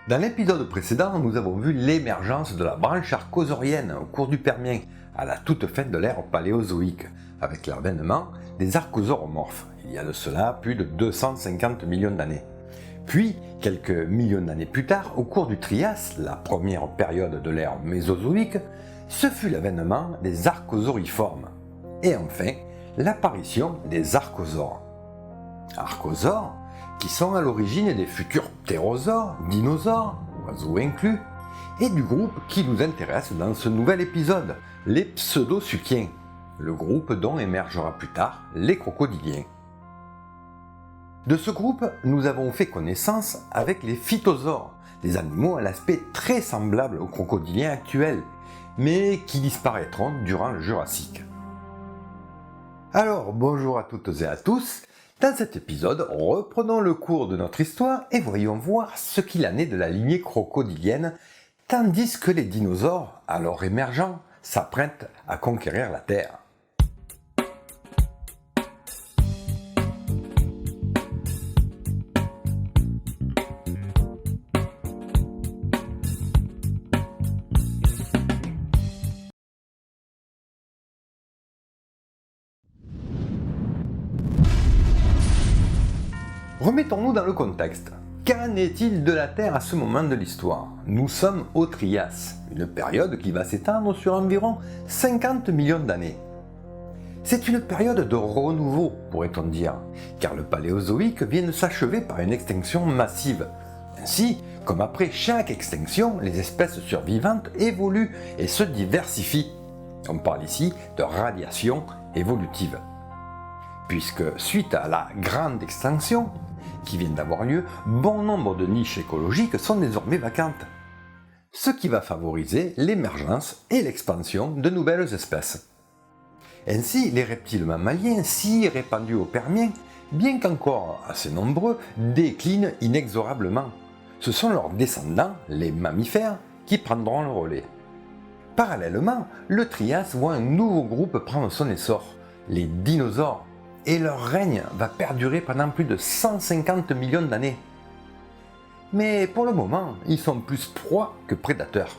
Dans l'épisode précédent, nous avons vu l'émergence de la branche archosaurienne au cours du Permien, à la toute fin de l'ère paléozoïque, avec l'avènement des archosauromorphes, il y a de cela plus de 250 millions d'années. Puis, quelques millions d'années plus tard, au cours du Trias, la première période de l'ère mésozoïque, ce fut l'avènement des archosauriformes. Et enfin, l'apparition des archosaures. Archosaures, qui sont à l'origine des futurs ptérosaures, dinosaures, oiseaux inclus, et du groupe qui nous intéresse dans ce nouvel épisode, les pseudosuchiens, le groupe dont émergera plus tard les crocodiliens. De ce groupe, nous avons fait connaissance avec les phytosaures, des animaux à l'aspect très semblable aux crocodiliens actuels, mais qui disparaîtront durant le Jurassique. Alors, bonjour à toutes et à tous. Dans cet épisode, reprenons le cours de notre histoire et voyons voir ce qu'il en est de la lignée crocodilienne, tandis que les dinosaures, alors émergents, s'apprêtent à conquérir la Terre. Remettons-nous dans le contexte. Qu'en est-il de la Terre à ce moment de l'histoire? Nous sommes au Trias, une période qui va s'étendre sur environ 50 millions d'années. C'est une période de renouveau, pourrait-on dire, car le Paléozoïque vient de s'achever par une extinction massive. Ainsi, comme après chaque extinction, les espèces survivantes évoluent et se diversifient. On parle ici de radiation évolutive. Puisque suite à la grande extinction qui vient d'avoir lieu, bon nombre de niches écologiques sont désormais vacantes, ce qui va favoriser l'émergence et l'expansion de nouvelles espèces. Ainsi, les reptiles mammaliens, si répandus au Permien, bien qu'encore assez nombreux, déclinent inexorablement. Ce sont leurs descendants, les mammifères, qui prendront le relais. Parallèlement, le Trias voit un nouveau groupe prendre son essor, les dinosaures, et leur règne va perdurer pendant plus de 150 millions d'années. Mais pour le moment, ils sont plus proies que prédateurs.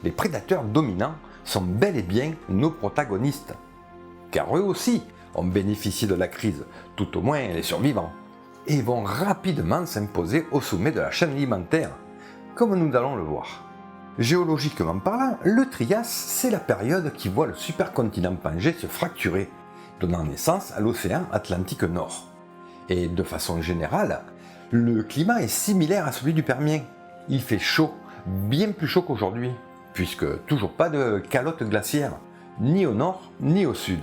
Les prédateurs dominants sont bel et bien nos protagonistes, car eux aussi ont bénéficié de la crise, tout au moins les survivants, et vont rapidement s'imposer au sommet de la chaîne alimentaire, comme nous allons le voir. Géologiquement parlant, le Trias, c'est la période qui voit le supercontinent Pangée se fracturer, donnant naissance à l'océan Atlantique Nord. Et de façon générale, le climat est similaire à celui du Permien. Il fait chaud, bien plus chaud qu'aujourd'hui, puisque toujours pas de calotte glaciaire, ni au nord ni au sud.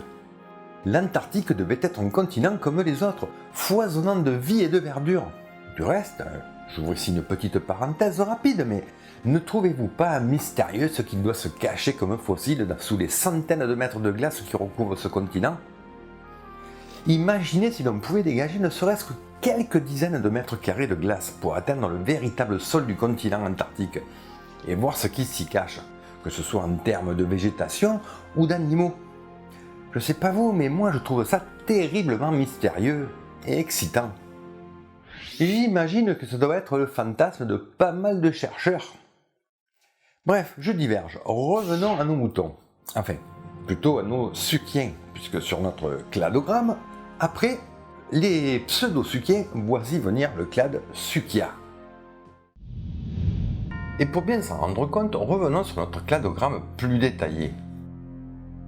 L'Antarctique devait être un continent comme les autres, foisonnant de vie et de verdure. Du reste, j'ouvre ici une petite parenthèse rapide, mais ne trouvez-vous pas mystérieux ce qui doit se cacher comme fossile sous les centaines de mètres de glace qui recouvrent ce continent? Imaginez si l'on pouvait dégager ne serait-ce que quelques dizaines de mètres carrés de glace pour atteindre le véritable sol du continent antarctique et voir ce qui s'y cache, que ce soit en termes de végétation ou d'animaux. Je sais pas vous, mais moi je trouve ça terriblement mystérieux et excitant. J'imagine que ça doit être le fantasme de pas mal de chercheurs. Bref, je diverge. Revenons à nos moutons. Enfin, plutôt à nos suchiens, puisque sur notre cladogramme, après les pseudosuchiens, voici venir le clade Suchia. Et pour bien s'en rendre compte, revenons sur notre cladogramme plus détaillé.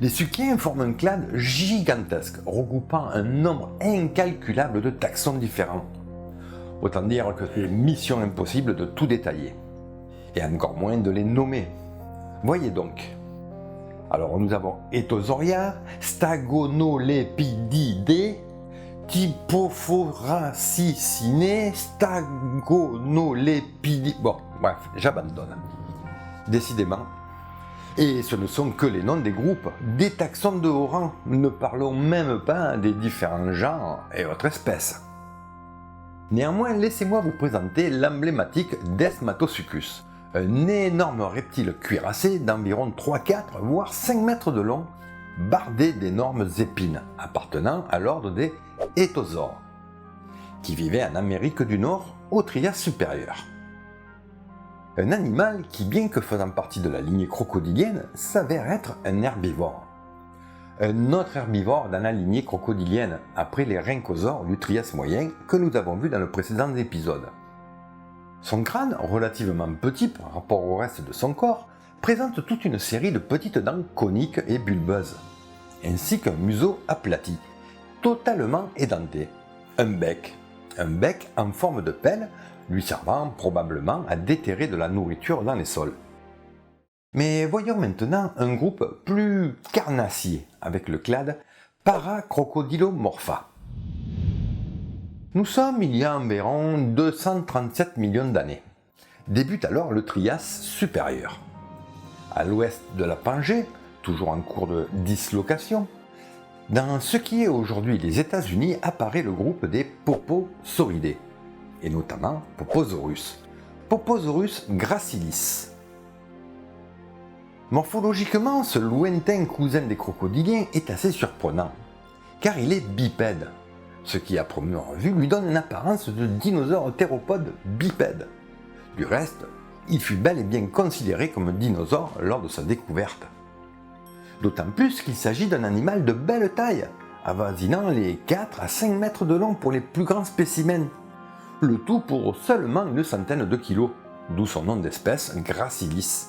Les suchiens forment un clade gigantesque, regroupant un nombre incalculable de taxons différents. Autant dire que c'est mission impossible de tout détailler, et encore moins de les nommer. Voyez donc. Alors nous avons Ethosauria, Stagonolepididés, Typophoracicinés, Stagonolepididés... Bon, bref, j'abandonne. Décidément. Et ce ne sont que les noms des groupes, des taxons de haut rang, ne parlons même pas des différents genres et autres espèces. Néanmoins, laissez-moi vous présenter l'emblématique Desmatosuchus, un énorme reptile cuirassé d'environ 3-4 voire 5 mètres de long, bardé d'énormes épines, appartenant à l'ordre des Ethosaures, qui vivaient en Amérique du Nord au Trias supérieur. Un animal qui, bien que faisant partie de la lignée crocodilienne, s'avère être un herbivore. Un autre herbivore dans la lignée crocodilienne, après les rhynchosaures du Trias moyen que nous avons vu dans le précédent épisode. Son crâne, relativement petit par rapport au reste de son corps, présente toute une série de petites dents coniques et bulbeuses, ainsi qu'un museau aplati, totalement édenté. Un bec en forme de pelle, lui servant probablement à déterrer de la nourriture dans les sols. Mais voyons maintenant un groupe plus carnassier avec le clade Paracrocodylomorpha. Nous sommes il y a environ 237 millions d'années. Débute alors le Trias supérieur. À l'ouest de la Pangée, toujours en cours de dislocation, dans ce qui est aujourd'hui les États-Unis apparaît le groupe des Poposauridés, et notamment Poposaurus gracilis. Morphologiquement, ce lointain cousin des crocodiliens est assez surprenant, car il est bipède, ce qui à première vue lui donne une apparence de dinosaure théropode bipède. Du reste, il fut bel et bien considéré comme dinosaure lors de sa découverte. D'autant plus qu'il s'agit d'un animal de belle taille, avoisinant les 4 à 5 mètres de long pour les plus grands spécimens, le tout pour seulement une centaine de kilos, d'où son nom d'espèce gracilis,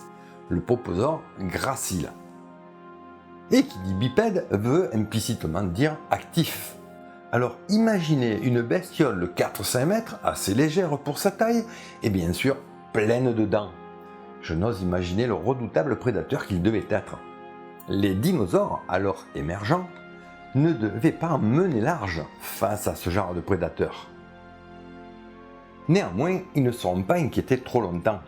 le poposaure gracile. Et qui dit bipède veut implicitement dire actif. Alors imaginez une bestiole de 4-5 mètres, assez légère pour sa taille, et bien sûr pleine de dents. Je n'ose imaginer le redoutable prédateur qu'il devait être. Les dinosaures, alors émergents, ne devaient pas en mener large face à ce genre de prédateurs. Néanmoins, ils ne seront pas inquiétés trop longtemps,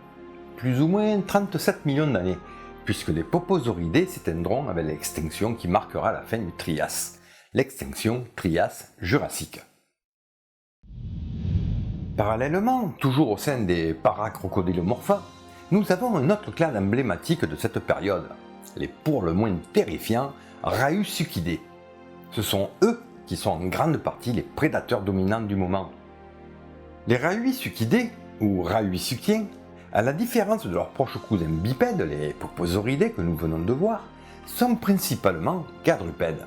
plus ou moins 37 millions d'années, puisque les Poposauridés s'éteindront avec l'extinction qui marquera la fin du Trias, l'extinction Trias-Jurassique. Parallèlement, toujours au sein des Paracrocodylomorpha, nous avons un autre clade emblématique de cette période, les pour le moins terrifiants Rauisuchidés. Ce sont eux qui sont en grande partie les prédateurs dominants du moment. Les Rauisuchidés, ou Rauisuchiens, à la différence de leurs proches cousins bipèdes, les Poposauridés que nous venons de voir, sont principalement quadrupèdes.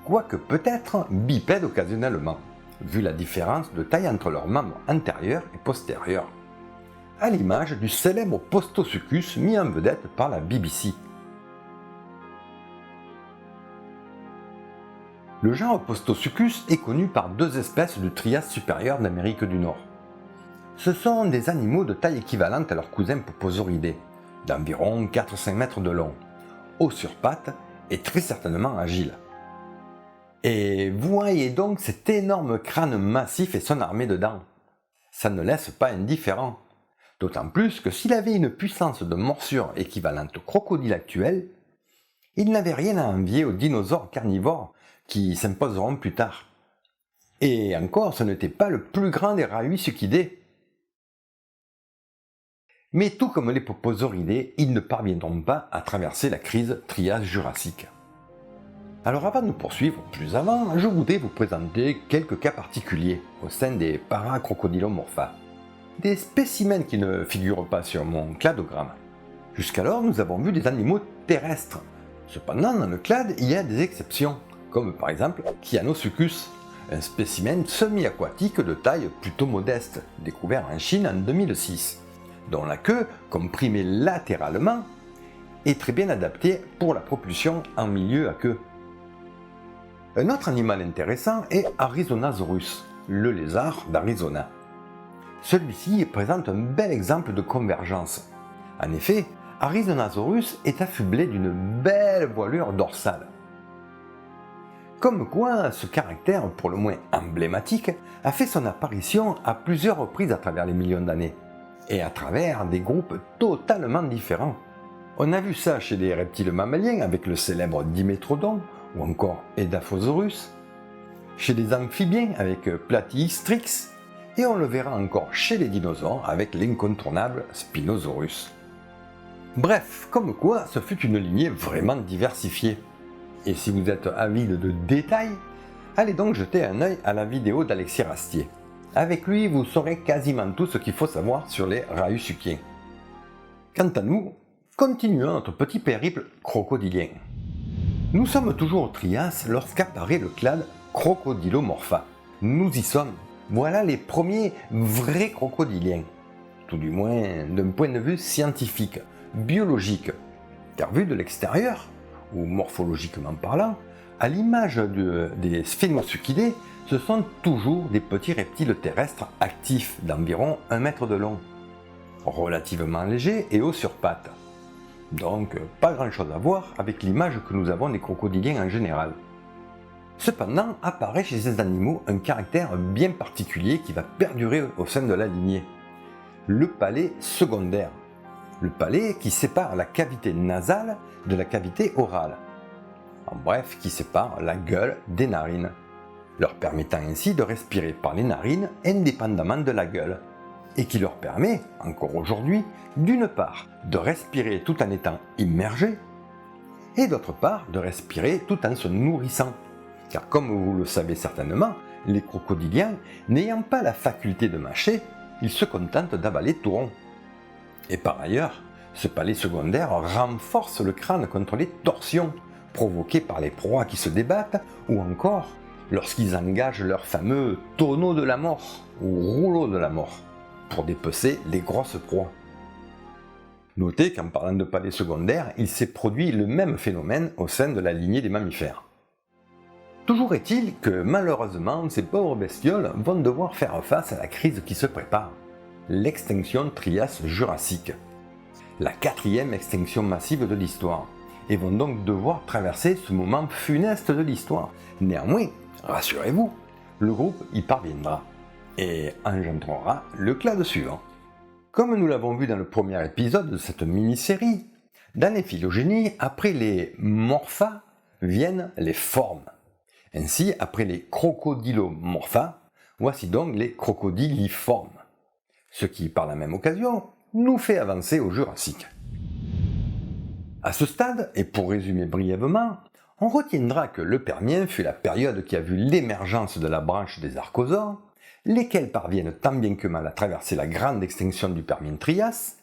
Quoique peut-être bipèdes occasionnellement, vu la différence de taille entre leurs membres antérieurs et postérieurs, à l'image du célèbre Postosuchus mis en vedette par la BBC. Le genre Postosuchus est connu par 2 espèces du Trias supérieur d'Amérique du Nord. Ce sont des animaux de taille équivalente à leurs cousins Poposauridés, d'environ 4-5 mètres de long, hauts sur pattes et très certainement agiles. Et voyez donc cet énorme crâne massif et son armée de dents. Ça ne laisse pas indifférent. D'autant plus que s'il avait une puissance de morsure équivalente au crocodile actuel, il n'avait rien à envier aux dinosaures carnivores qui s'imposeront plus tard. Et encore, ce n'était pas le plus grand des Rauisuchidés. Mais tout comme les Poposauridés, ils ne parviendront pas à traverser la crise Trias-Jurassique. Alors avant de poursuivre plus avant, je voudrais vous présenter quelques cas particuliers au sein des Paracrocodylomorpha, des spécimens qui ne figurent pas sur mon cladogramme. Jusqu'alors, nous avons vu des animaux terrestres. Cependant, dans le clade, il y a des exceptions, comme par exemple Cyanosuchus, un spécimen semi-aquatique de taille plutôt modeste, découvert en Chine en 2006, dont la queue, comprimée latéralement, est très bien adaptée pour la propulsion en milieu à queue. Un autre animal intéressant est Arizonasaurus, le lézard d'Arizona. Celui-ci présente un bel exemple de convergence. En effet, Arizonasaurus est affublé d'une belle voilure dorsale. Comme quoi, ce caractère, pour le moins emblématique, a fait son apparition à plusieurs reprises à travers les millions d'années, et à travers des groupes totalement différents. On a vu ça chez les reptiles mammaliens avec le célèbre Dimetrodon, ou encore Edaphosaurus, chez les amphibiens avec Platystrix, et on le verra encore chez les dinosaures avec l'incontournable Spinosaurus. Bref, comme quoi ce fut une lignée vraiment diversifiée. Et si vous êtes avide de détails, allez donc jeter un œil à la vidéo d'Alexis Rastier. Avec lui, vous saurez quasiment tout ce qu'il faut savoir sur les rauisuchiens. Quant à nous, continuons notre petit périple crocodilien. Nous sommes toujours au Trias lorsqu'apparaît le clade Crocodylomorpha. Nous y sommes. Voilà les premiers vrais crocodiliens. Tout du moins d'un point de vue scientifique, biologique. Car vu de l'extérieur, ou morphologiquement parlant, à l'image des sphénosuchidés, ce sont toujours des petits reptiles terrestres actifs d'environ 1 mètre de long, relativement légers et hauts sur pattes. Donc pas grand chose à voir avec l'image que nous avons des crocodiliens en général. Cependant apparaît chez ces animaux un caractère bien particulier qui va perdurer au sein de la lignée. Le palais secondaire. Le palais qui sépare la cavité nasale de la cavité orale. En bref, qui sépare la gueule des narines, leur permettant ainsi de respirer par les narines indépendamment de la gueule, et qui leur permet, encore aujourd'hui, d'une part de respirer tout en étant immergé, et d'autre part de respirer tout en se nourrissant. Car comme vous le savez certainement, les crocodiliens, n'ayant pas la faculté de mâcher, ils se contentent d'avaler tout rond. Et par ailleurs, ce palais secondaire renforce le crâne contre les torsions provoquées par les proies qui se débattent, ou encore lorsqu'ils engagent leur fameux tonneau de la mort, ou rouleau de la mort, pour dépecer les grosses proies. Notez qu'en parlant de palais secondaire, il s'est produit le même phénomène au sein de la lignée des mammifères. Toujours est-il que malheureusement, ces pauvres bestioles vont devoir faire face à la crise qui se prépare, l'extinction Trias-Jurassique, la 4e extinction massive de l'histoire, et vont donc devoir traverser ce moment funeste de l'histoire. Néanmoins, rassurez-vous, le groupe y parviendra, et engendrera le clade suivant. Comme nous l'avons vu dans le premier épisode de cette mini-série, dans les phylogénies, après les morpha viennent les formes. Ainsi, après les crocodylomorpha, voici donc les crocodiliformes. Ce qui, par la même occasion, nous fait avancer au Jurassique. À ce stade, et pour résumer brièvement, on retiendra que le Permien fut la période qui a vu l'émergence de la branche des archosaures, lesquels parviennent tant bien que mal à traverser la grande extinction du Permien-Trias,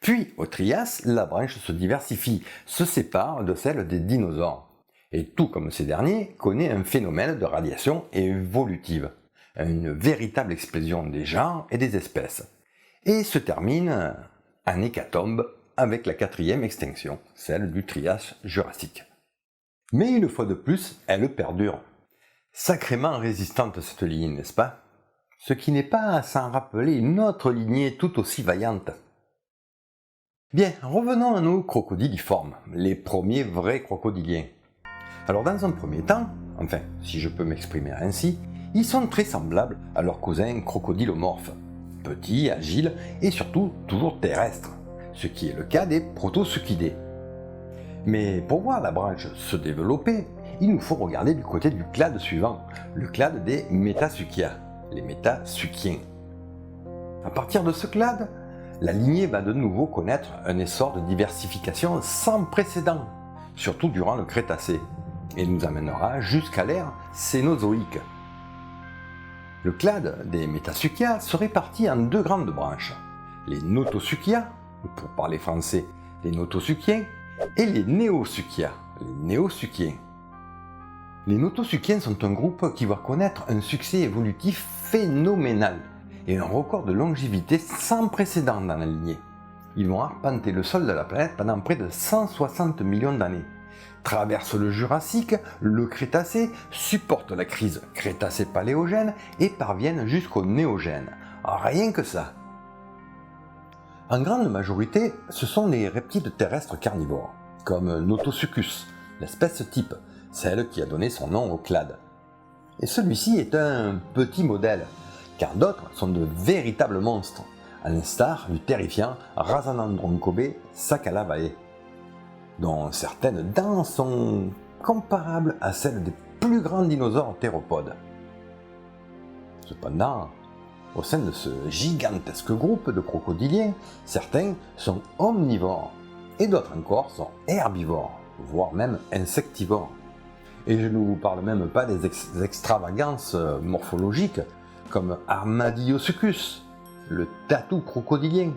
puis au Trias, la branche se diversifie, se sépare de celle des dinosaures, et tout comme ces derniers, connaît un phénomène de radiation évolutive, une véritable explosion des genres et des espèces, et se termine en hécatombe avec la 4e extinction, celle du Trias-Jurassique. Mais une fois de plus, elle perdure. Sacrément résistante cette lignée, n'est-ce pas? Ce qui n'est pas à s'en rappeler une autre lignée tout aussi vaillante. Bien, revenons à nos crocodiliformes, les premiers vrais crocodiliens. Alors dans un premier temps, enfin, si je peux m'exprimer ainsi, ils sont très semblables à leurs cousins crocodylomorphes, petits, agiles et surtout toujours terrestres, ce qui est le cas des protosuchidés. Mais pour voir la branche se développer, il nous faut regarder du côté du clade suivant, le clade des Metasuchia, les métasuchiens. À partir de ce clade, la lignée va de nouveau connaître un essor de diversification sans précédent, surtout durant le Crétacé, et nous amènera jusqu'à l'ère Cénozoïque. Le clade des Metasuchia se répartit en 2 grandes branches, les Notosuchia, ou pour parler français, les Notosuchiens, et les Neosuchia, les Néosuchiens. Les Notosuchiens sont un groupe qui va connaître un succès évolutif phénoménal et un record de longévité sans précédent dans la lignée. Ils vont arpenter le sol de la planète pendant près de 160 millions d'années, traversent le Jurassique, le Crétacé, supportent la crise Crétacé-Paléogène et parviennent jusqu'au Néogène. Rien que ça. En grande majorité, ce sont les reptiles terrestres carnivores, comme Notosuchus, l'espèce type, celle qui a donné son nom au clade. Et celui-ci est un petit modèle, car d'autres sont de véritables monstres, à l'instar du terrifiant Razanandroncobe Sakhalavae, dont certaines dents sont comparables à celles des plus grands dinosaures théropodes. Cependant, au sein de ce gigantesque groupe de crocodiliens, certains sont omnivores et d'autres encore sont herbivores, voire même insectivores. Et je ne vous parle même pas des extravagances morphologiques, comme Armadillosuchus, le tatou crocodilien,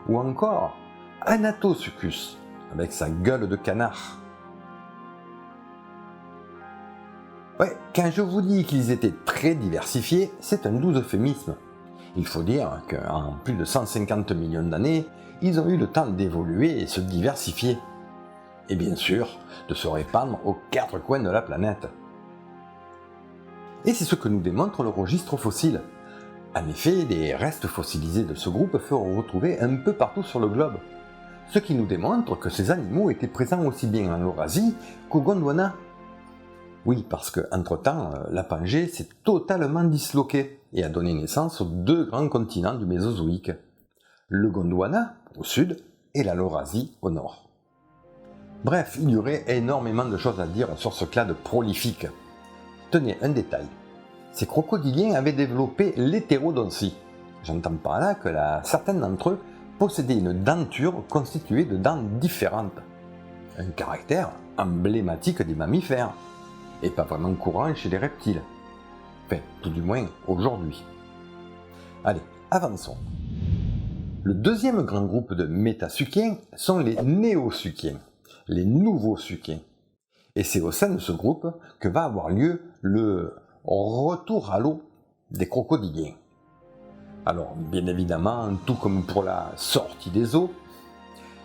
ou encore Anatosuchus, avec sa gueule de canard. Ouais, quand je vous dis qu'ils étaient très diversifiés, c'est un doux euphémisme. Il faut dire qu'en plus de 150 millions d'années, ils ont eu le temps d'évoluer et se diversifier. Et bien sûr, de se répandre aux quatre coins de la planète. Et c'est ce que nous démontre le registre fossile. En effet, des restes fossilisés de ce groupe furent retrouvés un peu partout sur le globe. Ce qui nous démontre que ces animaux étaient présents aussi bien en Eurasie qu'au Gondwana. Oui, parce qu'entre-temps, la Pangée s'est totalement disloquée et a donné naissance aux deux grands continents du Mésozoïque. Le Gondwana, au sud, et la Laurasie, au nord. Bref, il y aurait énormément de choses à dire sur ce clade prolifique. Tenez, un détail. Ces crocodiliens avaient développé l'hétérodontie. J'entends par là que certains d'entre eux possédaient une denture constituée de dents différentes. Un caractère emblématique des mammifères, et pas vraiment courant chez les reptiles. Enfin, tout du moins aujourd'hui. Allez, avançons. Le deuxième grand groupe de métasuchiens sont les néosuchiens, les nouveaux suchiens. Et c'est au sein de ce groupe que va avoir lieu le retour à l'eau des crocodiliens. Alors, bien évidemment, tout comme pour la sortie des eaux,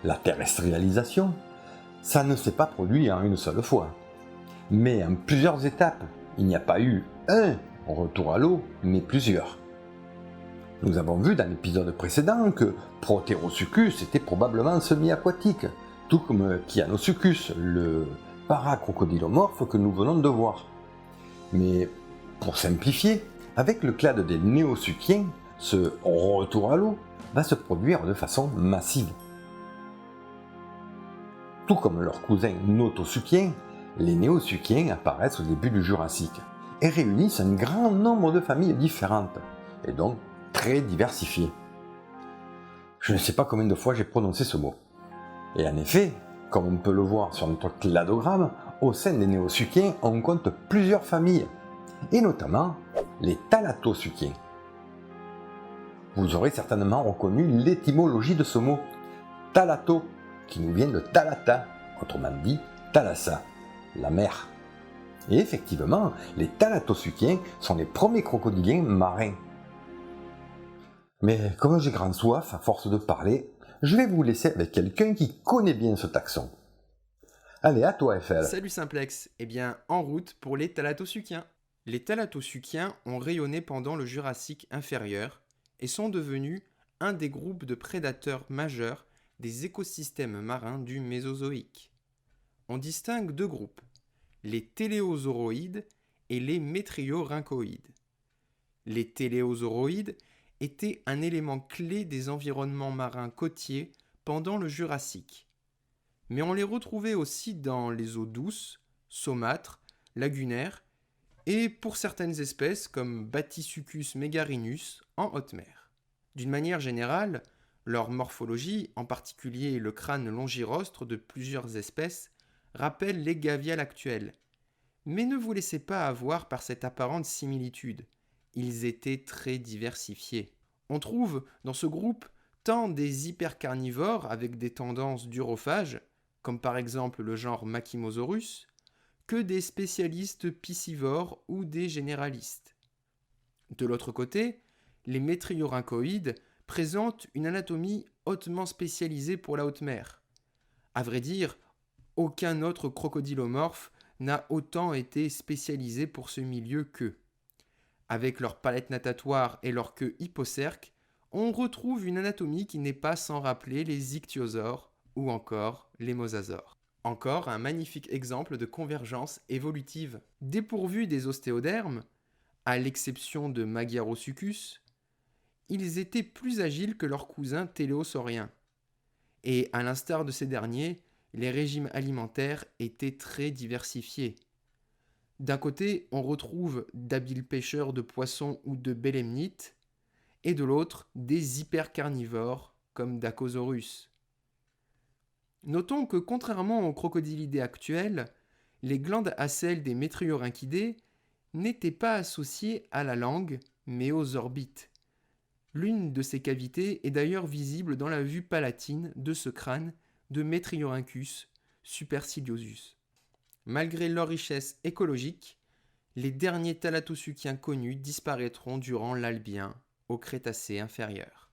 la terrestrialisation, ça ne s'est pas produit en une seule fois, mais en plusieurs étapes. Il n'y a pas eu un retour à l'eau, mais plusieurs. Nous avons vu dans l'épisode précédent que Proterosuchus était probablement semi-aquatique, tout comme Chianosuchus, le paracrocodilomorphe que nous venons de voir. Mais pour simplifier, avec le clade des néosuchiens, ce retour à l'eau va se produire de façon massive. Tout comme leurs cousins notosuchiens, les néosuchiens apparaissent au début du Jurassique et réunissent un grand nombre de familles différentes, et donc très diversifiées. Je ne sais pas combien de fois j'ai prononcé ce mot. Et en effet, comme on peut le voir sur notre cladogramme, au sein des néosuchiens, on compte plusieurs familles, et notamment les thalattosuchiens. Vous aurez certainement reconnu l'étymologie de ce mot, thalato, qui nous vient de Thalata, autrement dit Thalassa, la mer. Et effectivement, les thalattosuchiens sont les premiers crocodiliens marins. Mais comme j'ai grande soif à force de parler, je vais vous laisser avec quelqu'un qui connaît bien ce taxon. Allez, à toi FL. Salut Simplex, eh bien en route pour les thalattosuchiens. Les thalattosuchiens ont rayonné pendant le Jurassique inférieur et sont devenus un des groupes de prédateurs majeurs des écosystèmes marins du Mésozoïque. On distingue deux groupes, les téléosauroïdes et les métriorhynchoïdes. Les téléosauroïdes étaient un élément clé des environnements marins côtiers pendant le Jurassique. Mais on les retrouvait aussi dans les eaux douces, saumâtres, lagunaires, et pour certaines espèces comme Batissuchus megarinus en haute mer. D'une manière générale, leur morphologie, en particulier le crâne longirostre de plusieurs espèces, rappelle les gaviales actuelles. Mais ne vous laissez pas avoir par cette apparente similitude. Ils étaient très diversifiés. On trouve dans ce groupe tant des hypercarnivores avec des tendances d'urophages, comme par exemple le genre Machimosaurus, que des spécialistes piscivores ou des généralistes. De l'autre côté, les métriorhynchoïdes présentent une anatomie hautement spécialisée pour la haute mer. À vrai dire, aucun autre crocodilomorphe n'a autant été spécialisé pour ce milieu qu'eux. Avec leur palette natatoire et leur queue hypocerque, on retrouve une anatomie qui n'est pas sans rappeler les ichthyosaures ou encore les mosasaures. Encore un magnifique exemple de convergence évolutive. Dépourvus des ostéodermes, à l'exception de Magyarosuchus, ils étaient plus agiles que leurs cousins téléosauriens. Et à l'instar de ces derniers, les régimes alimentaires étaient très diversifiés. D'un côté, on retrouve d'habiles pêcheurs de poissons ou de belemnites, et de l'autre, des hypercarnivores comme Dacosaurus. Notons que contrairement aux crocodilidés actuels, les glandes à sel des métriorhynchidés n'étaient pas associées à la langue, mais aux orbites. L'une de ces cavités est d'ailleurs visible dans la vue palatine de ce crâne de Metriorhynchus superciliosus. Malgré leur richesse écologique, les derniers thalattosuchiens connus disparaîtront durant l'Albien, au Crétacé inférieur.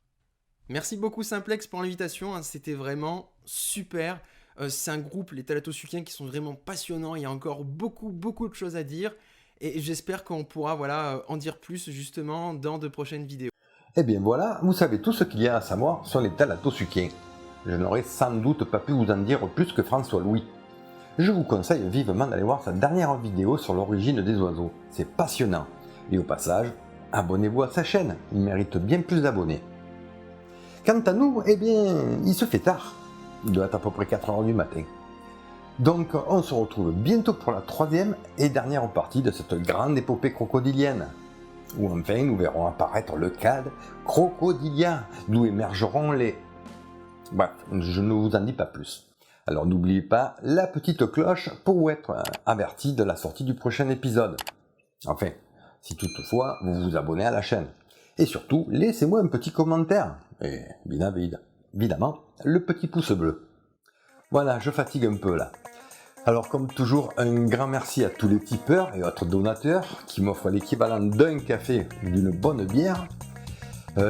Merci beaucoup Simplex pour l'invitation, c'était vraiment super. C'est un groupe, les thalattosuchiens, qui sont vraiment passionnants, il y a encore beaucoup de choses à dire, et j'espère qu'on pourra en dire plus justement dans de prochaines vidéos. Eh bien voilà, vous savez tout ce qu'il y a à savoir sur les thalattosuchiens. Je n'aurais sans doute pas pu vous en dire plus que François Louis. Je vous conseille vivement d'aller voir sa dernière vidéo sur l'origine des oiseaux. C'est passionnant. Et au passage, abonnez-vous à sa chaîne, il mérite bien plus d'abonnés. Quant à nous, eh bien, il se fait tard. Il doit être à peu près 4h du matin. Donc on se retrouve bientôt pour la 3e et dernière partie de cette grande épopée crocodilienne, où enfin nous verrons apparaître le clade Crocodilia, d'où émergeront les... Bref, je ne vous en dis pas plus. Alors n'oubliez pas la petite cloche pour être averti de la sortie du prochain épisode. Enfin, si toutefois vous vous abonnez à la chaîne. Et surtout, laissez-moi un petit commentaire. Et bien évidemment, le petit pouce bleu. Voilà, je fatigue un peu là. Alors comme toujours, un grand merci à tous les tipeurs et autres donateurs qui m'offrent l'équivalent d'un café ou d'une bonne bière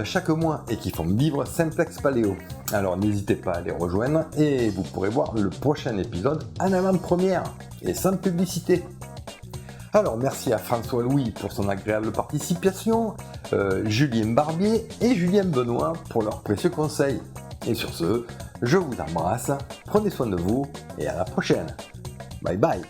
chaque mois et qui font vivre Simplex Paléo. Alors n'hésitez pas à les rejoindre et vous pourrez voir le prochain épisode en avant-première et sans publicité. Alors merci à François Louis pour son agréable participation, Julien Barbier et Julien Benoît pour leurs précieux conseils. Et sur ce, je vous embrasse, prenez soin de vous et à la prochaine. Bye bye.